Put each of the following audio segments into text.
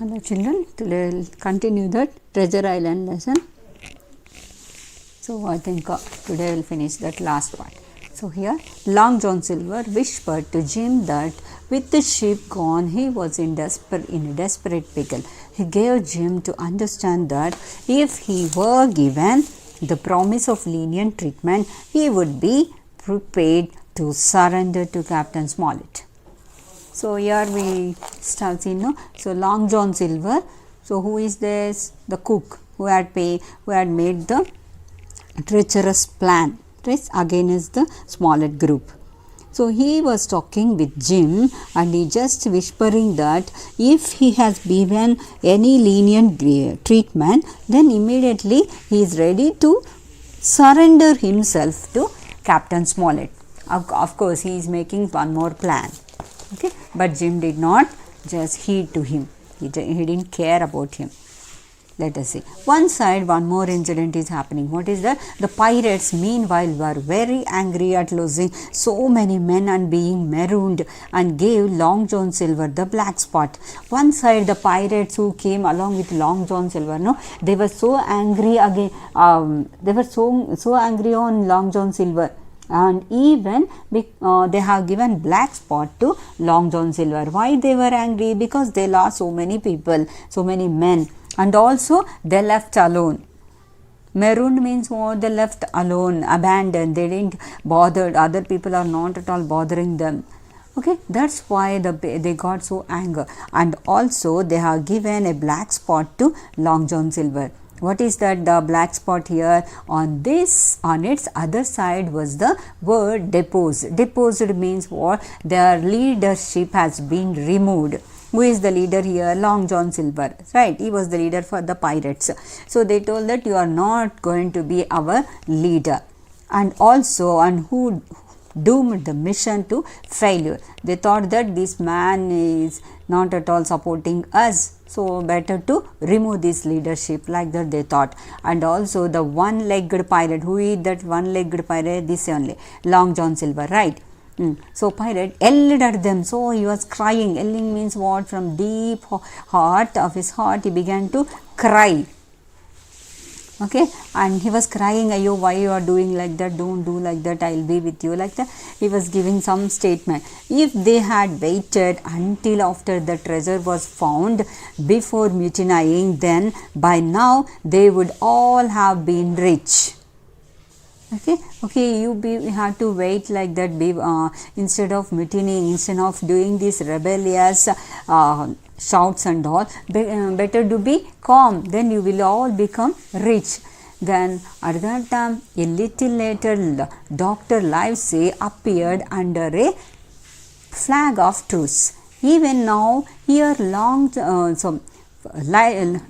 Hello children, today we will continue the treasure island lesson. So I think today we will finish that last part. So here Long John Silver whispered to Jim that with the ship gone he was in a desperate pickle. He gave Jim to understand that if he were given the promise of lenient treatment, he would be prepared to surrender to Captain Smollett. So here we start seeing, no? So Long John Silver. So who is this? The cook who had made the treacherous plan, right, against the Smollett group. So he was talking with Jim and he just whispering that if he has given any lenient treatment, then immediately he is ready to surrender himself to Captain Smollett. Of course, he is making one more plan. Okay, but Jim did not just heed to him. He didn't care about him. Let us see. One side, one more incident is happening. What is that? The pirates meanwhile were very angry at losing so many men and being marooned, and gave Long John Silver the black spot. One side, the pirates who came along with Long John Silver, no, they were so angry again. They were so angry on Long John Silver. And even they have given black spot to Long John Silver. Why they were angry? Because they lost so many people, so many men, and also they left alone. Marooned means what? They left alone, abandoned. They didn't bother. Other people are not at all bothering them. Okay, that's why they got so angry. And also they have given a black spot to Long John Silver. What is that? The black spot here on its other side was the word deposed. Deposed means what? Their leadership has been removed. Who is the leader here? Long John Silver, right? He was the leader for the pirates. So they told that you are not going to be our leader, and who doomed the mission to failure. They thought that this man is not at all supporting us, so better to remove this leadership, like that they thought. And also the one-legged pirate, who is that one-legged pirate? This only, Long John Silver, right? So pirate yelled at them. So he was crying. Yelling means what? From deep heart of his heart he began to cry. Okay, and he was crying, "Ayo, why you are doing like that? Don't do like that. I'll be with you," like that. He was giving some statement. If they had waited until after the treasure was found before mutinying, then by now they would all have been rich. Okay, you have to wait like that. Instead of mutinying, instead of doing this rebellious shouts and all, better to be calm, then you will all become rich. Then at that time, a little later, Dr. Livesey appeared under a flag of truce. Even now, here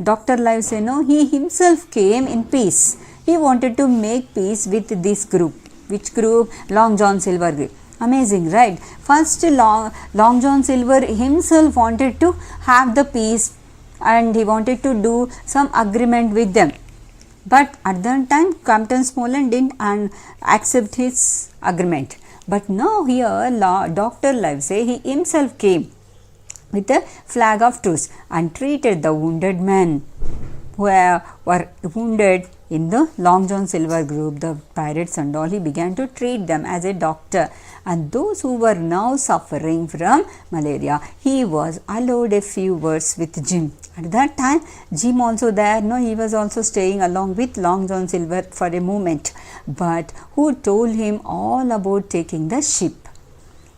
Dr. Livesey, no, he himself came in peace. He wanted to make peace with this group. Which group? Long John Silver group. Amazing, right? First, Long John Silver himself wanted to have the peace and he wanted to do some agreement with them. But at that time, Captain Smollett didn't accept his agreement. But now here, Dr. Livesey, he himself came with a flag of truce and treated the wounded men who were wounded in the Long John Silver group, the pirates and all. He began to treat them as a doctor, and those who were now suffering from malaria, he was allowed a few words with Jim. At that time, Jim also there, no, he was also staying along with Long John Silver for a moment, but who told him all about taking the ship.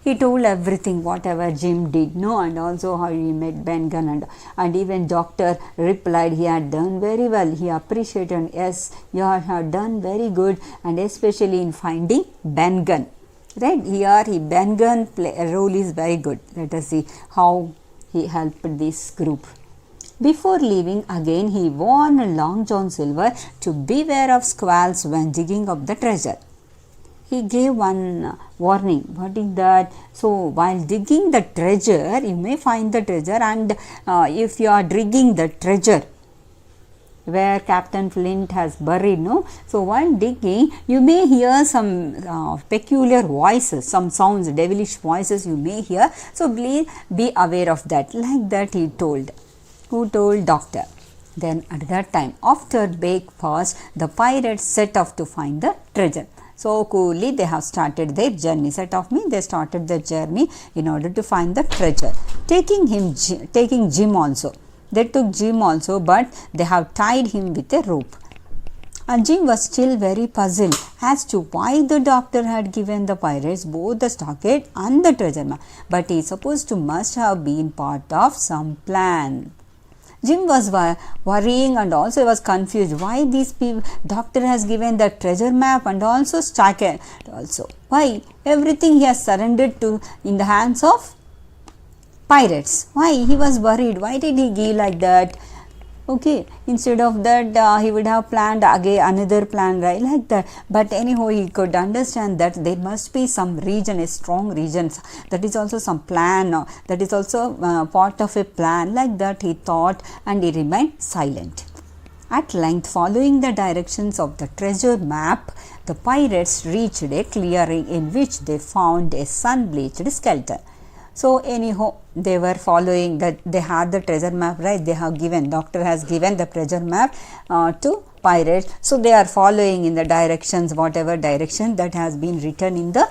He told everything, whatever Jim did, no, and also how he met Ben Gunn, and even doctor replied he had done very well. He appreciated, yes, you have done very good, and especially in finding Ben Gunn. Right here, Ben Gunn role is very good. Let us see how he helped this group. Before leaving again, he warned Long John Silver to beware of squalls when digging up the treasure. He gave one warning. What is that? So while digging the treasure, you may find the treasure, and if you are digging the treasure where Captain Flint has buried, no? So while digging, you may hear some peculiar voices, some sounds, devilish voices you may hear. So please be aware of that. Like that he told. Who told? Doctor. Then at that time, after breakfast, the pirates set off to find the treasure. So coolly they have started their journey. Set off means they started their journey in order to find the treasure. Taking Jim also. They took Jim also, but they have tied him with a rope. And Jim was still very puzzled as to why the doctor had given the pirates both the stockade and the treasure map. But he supposed to must have been part of some plan. Jim was worrying and also was confused why this doctor has given the treasure map and also stockade also. Why? Everything he has surrendered to in the hands of pirates. Why? He was worried. Why did he give like that? Okay, instead of that he would have planned again another plan, right, like that. But anyhow, he could understand that there must be some region, a strong region, that is also some plan, that is also part of a plan, like that he thought, and he remained silent. At length, following the directions of the treasure map, the pirates reached a clearing in which they found a sun-bleached skeleton. So anyhow, they were following that, they had the treasure map, right? They have given, doctor has given the treasure map to pirates. So they are following in the directions, whatever direction that has been written in the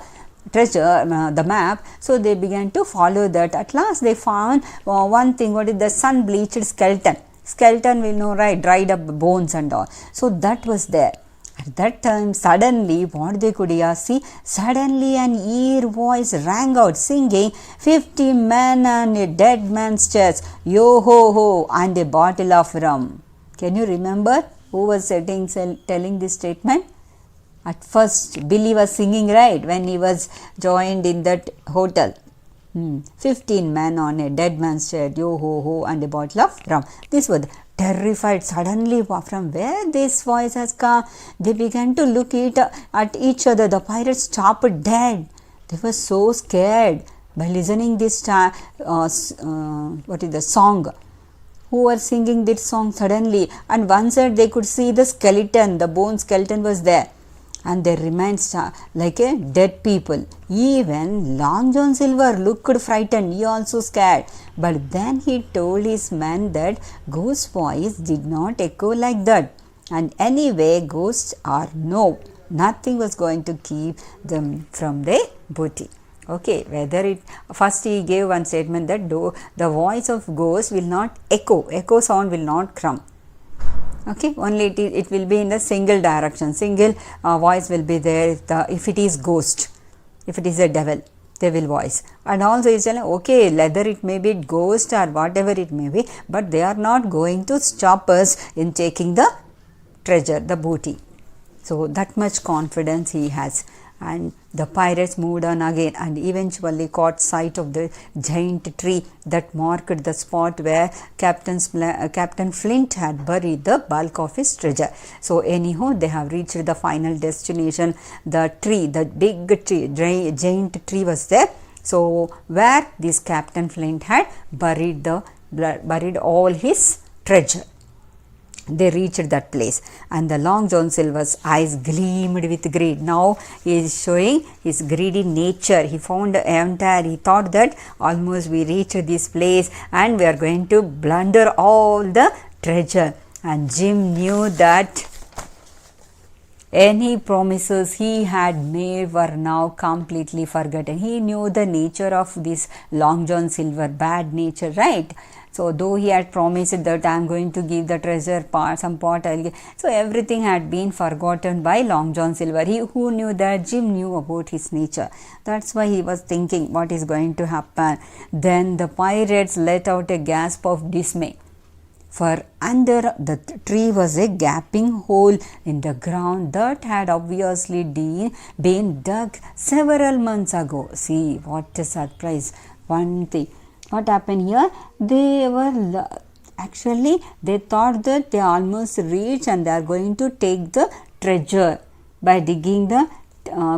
treasure, the map. So they began to follow that. At last they found one thing, what is the sun bleached skeleton. Skeleton we know, right? Dried up bones and all. So that was there. At that time, suddenly, what they could hear, see, suddenly an ear voice rang out singing, 50 men and a dead man's chest, yo ho ho, and a bottle of rum. Can you remember who was telling this statement? At first, Billy was singing, right, when he was joined in that hotel. 15 men on a dead man's chest, yo ho ho, and a bottle of rum. This was terrified. Suddenly, from where this voice has come, they began to look at each other. The pirates stopped dead. They were so scared by listening this what is the song. Who were singing this song suddenly? And one side they could see the skeleton, the bone skeleton was there. And they remained like a dead people. Even Long John Silver looked frightened, he also scared. But then he told his men that ghost voice did not echo like that. And anyway, ghosts are no, nothing was going to keep them from their booty. Okay, whether it, first he gave one statement that the voice of ghost will not echo sound will not come. Okay, only it will be in a single direction, single voice will be there if it is ghost, if it is a devil voice. And also he is telling, okay, whether it may be ghost or whatever it may be, but they are not going to stop us in taking the treasure, the booty. So that much confidence he has. And the pirates moved on again and eventually caught sight of the giant tree that marked the spot where Captain Flint had buried the bulk of his treasure. So anyhow, they have reached the final destination. The tree, the big tree, giant tree was there. So where this Captain Flint had buried all his treasure. They reached that place and the Long John Silver's eyes gleamed with greed. Now he is showing his greedy nature. He found he thought that almost we reached this place and we are going to plunder all the treasure. And Jim knew that any promises he had made were now completely forgotten. He knew the nature of this Long John Silver, bad nature, right? So though he had promised that I am going to give the treasure part, some part I'll give. So everything had been forgotten by Long John Silver. Who knew that? Jim knew about his nature. That's why he was thinking what is going to happen. Then the pirates let out a gasp of dismay. For under the tree was a gaping hole in the ground that had obviously been dug several months ago. See, what a surprise. One thing. What happened here? They were actually, they thought that they almost reached and they are going to take the treasure by digging the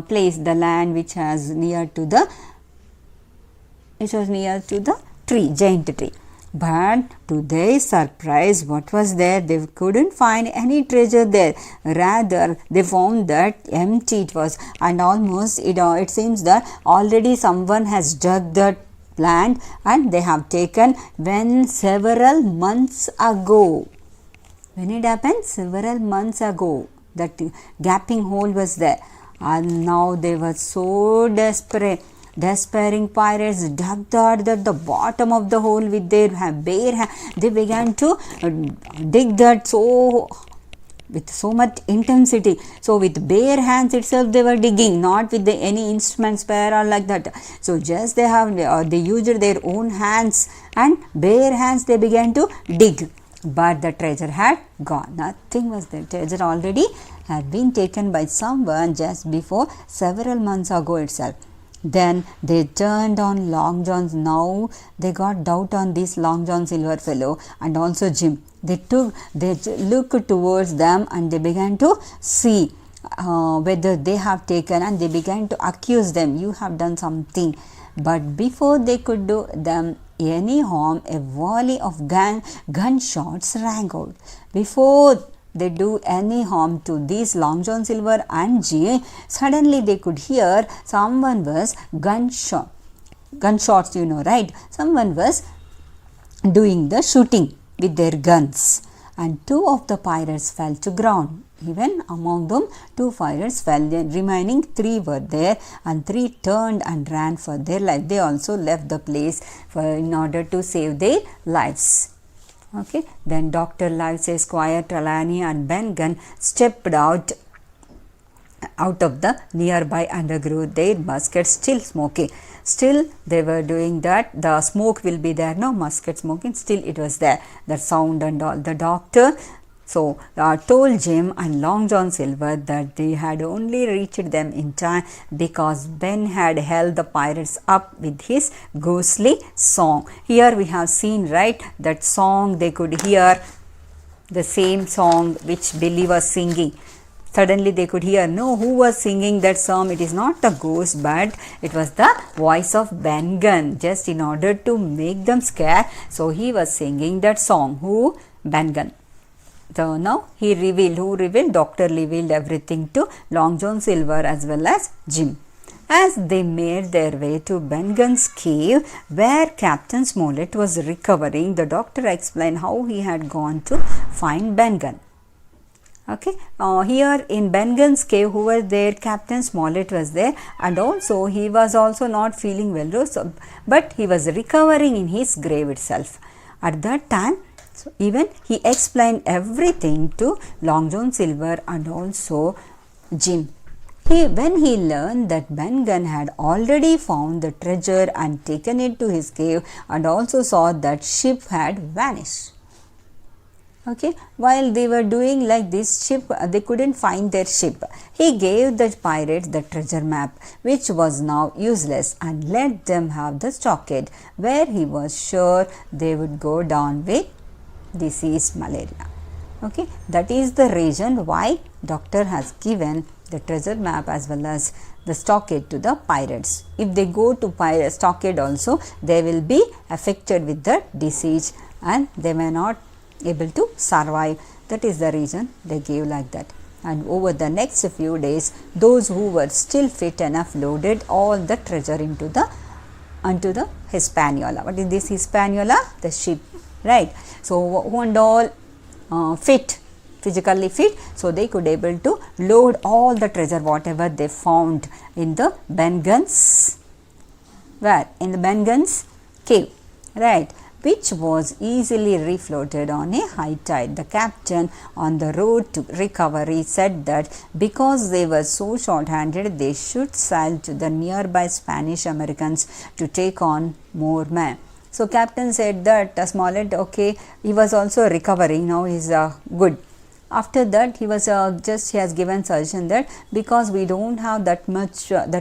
place, the land which was near to the tree, giant tree. But to their surprise, what was there? They couldn't find any treasure there. Rather, they found that empty it was, and almost it seems that already someone has dug the planned and they have taken when several months ago. When it happened? Several months ago. That gaping hole was there. And now they were so desperate. Despairing pirates dug at the bottom of the hole with their bare hands. They began to dig that with so much intensity. So with bare hands itself they were digging, not with any instrument spare or like that. So just they used their own hands and bare hands they began to dig. But the treasure had gone. Nothing was there. Treasure already had been taken by someone just before several months ago itself. Then they turned on Long John's. Now they got doubt on this Long John Silver fellow and also Jim. They looked towards them and they began to see whether they have taken, and they began to accuse them. You have done something. But before they could do them any harm, a volley of gunshots rang out. Before they do any harm to these Long John Silver and Jim, suddenly they could hear someone was gunshots, right? Someone was doing the shooting with their guns, and 2 of the pirates fell to ground. Even among them 2 pirates fell. The remaining 3 were there, and 3 turned and ran for their life. They also left the place in order to save their lives. Okay, then Dr. Livesey, Squire Trelawney and Ben Gunn stepped out of the nearby undergrowth, their muskets still smoking. Still they were doing that. The smoke will be there, no musket smoking, still it was there, the sound and all. The doctor told Jim and Long John Silver that they had only reached them in time because Ben had held the pirates up with his ghostly song. Here we have seen, right, that song. They could hear the same song which Billy was singing. Suddenly they could hear, who was singing that song? It is not a ghost, but it was the voice of Ben Gunn, just in order to make them scared. So he was singing that song. Who? Ben Gunn. So now who revealed? Doctor revealed everything to Long John Silver as well as Jim. As they made their way to Ben Gunn's cave where Captain Smollett was recovering, the doctor explained how he had gone to find Ben Gunn. Okay, here in Ben Gunn's cave, who was there? Captain Smollett was there, and also he was also not feeling well, but he was recovering in his grave itself. At that time, even he explained everything to Long John Silver and also Jim. When he learned that Ben Gunn had already found the treasure and taken it to his cave, and also saw that ship had vanished. Okay, while they were doing like this ship, they couldn't find their ship. He gave the pirates the treasure map, which was now useless, and let them have the stockade, where he was sure they would go down with disease malaria. Okay, that is the reason why doctor has given the treasure map as well as the stockade to the pirates. If they go to stockade also, they will be affected with the disease and they may not able to survive. That is the reason they gave like that. And over the next few days, those who were still fit enough loaded all the treasure onto the Hispaniola. What is this Hispaniola? The ship, right? So who and all physically fit, so they could able to load all the treasure whatever they found in the Ben Gunn's in the Ben Gunn's cave, right, which was easily refloated on a high tide. The captain on the road to recovery said that because they were so short-handed, they should sail to the nearby Spanish Americans to take on more men. So captain said that Smollett, okay, he was also recovering, now he is good. After that, he was he has given suggestion that because we don't have that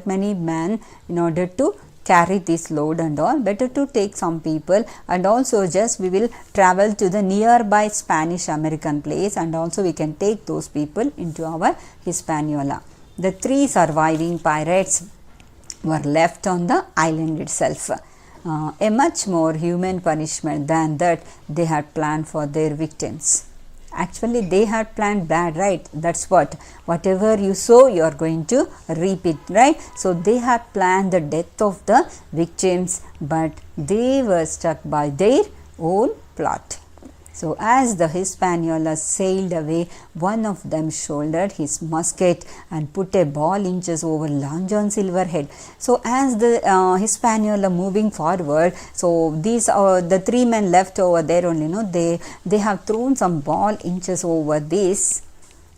many men in order to carry this load and all, better to take some people, and also just we will travel to the nearby Spanish American place, and also we can take those people into our Hispaniola. The 3 surviving pirates were left on the island itself. A much more human punishment than that they had planned for their victims. Actually, they had planned bad, right? That's what. Whatever you sow, you are going to reap it, right? So they had planned the death of the victims, but they were struck by their own plot. So as the Hispaniola sailed away, one of them shouldered his musket and put a ball inches over Long John Silver's head. So as the Hispaniola moving forward, so these are the three men left over there only, they have thrown some ball inches over this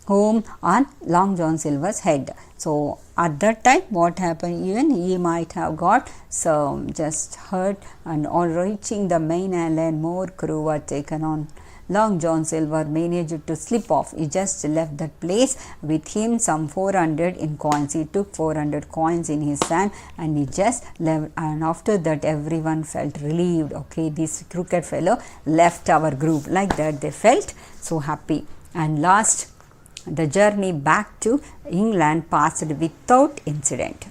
home on Long John Silver's head. So at that time, what happened, even he might have got some just hurt, and on reaching the main island, more crew were taken on. Long John Silver managed to slip off. He just left that place with him some 400 in coins. He took 400 coins in his hand and he just left, and after that everyone felt relieved. Okay, this crooked fellow left our group. Like that they felt so happy. And last, the journey back to England passed without incident.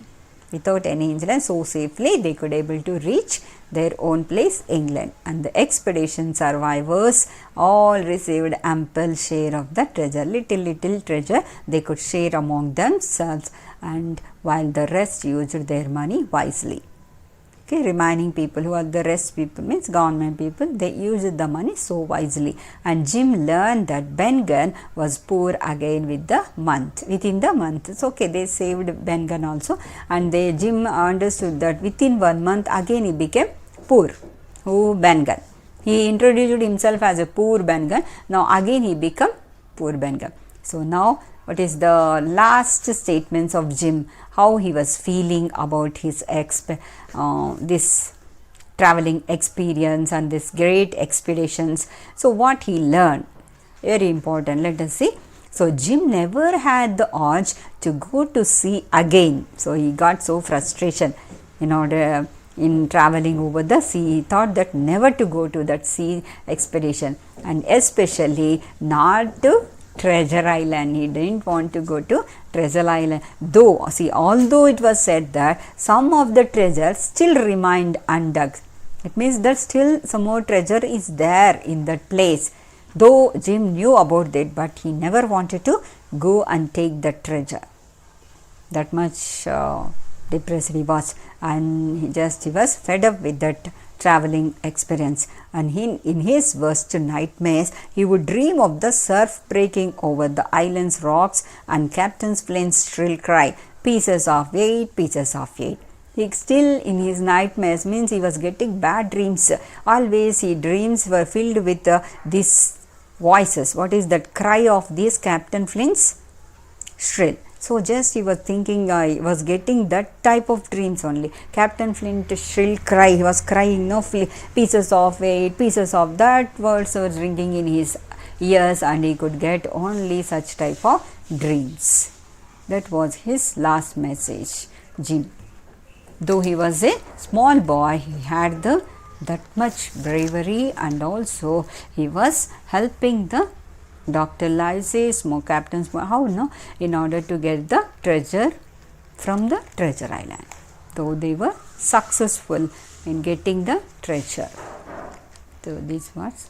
Without any incident, so safely they could able to reach their own place, England. And the expedition survivors all received ample share of the treasure. Little treasure they could share among themselves, and while the rest used their money wisely. Okay, remaining people, who are the rest people, means government people, they used the money so wisely. And Jim learned that Ben Gunn was poor again within the month. It's okay, they saved Ben Gunn also, and Jim understood that within 1 month again he became poor. Who? Ben Gunn. He introduced himself as a poor Ben Gunn. Now again he became poor Ben Gunn. So now what is the last statements of Jim, how he was feeling about his this traveling experience and this great expeditions. So what he learned, very important, let us see. So Jim never had the urge to go to sea again. So he got so frustration in traveling over the sea. He thought that never to go to that sea expedition, and especially not to Treasure Island. He didn't want to go to Treasure Island. Although it was said that some of the treasure still remained undug. It means that still some more treasure is there in that place. Though Jim knew about it, but he never wanted to go and take the treasure. That much depressed he was, and he was fed up with that traveling experience. And in his worst nightmares, he would dream of the surf breaking over the island's rocks and Captain Flint's shrill cry, "Pieces of eight, pieces of eight." He still in his nightmares, means he was getting bad dreams. Always his dreams were filled with these voices. What is that cry of this Captain Flint's shrill? So just he was thinking, he was getting that type of dreams only. Captain Flint shrill cry, he was crying, pieces of eight, pieces of that, words were ringing in his ears, and he could get only such type of dreams. That was his last message, Jim. Though he was a small boy, he had that much bravery, and also he was helping the Dr. Livesey, Captain Smoke, in order to get the treasure from the Treasure Island. Though they were successful in getting the treasure. So this was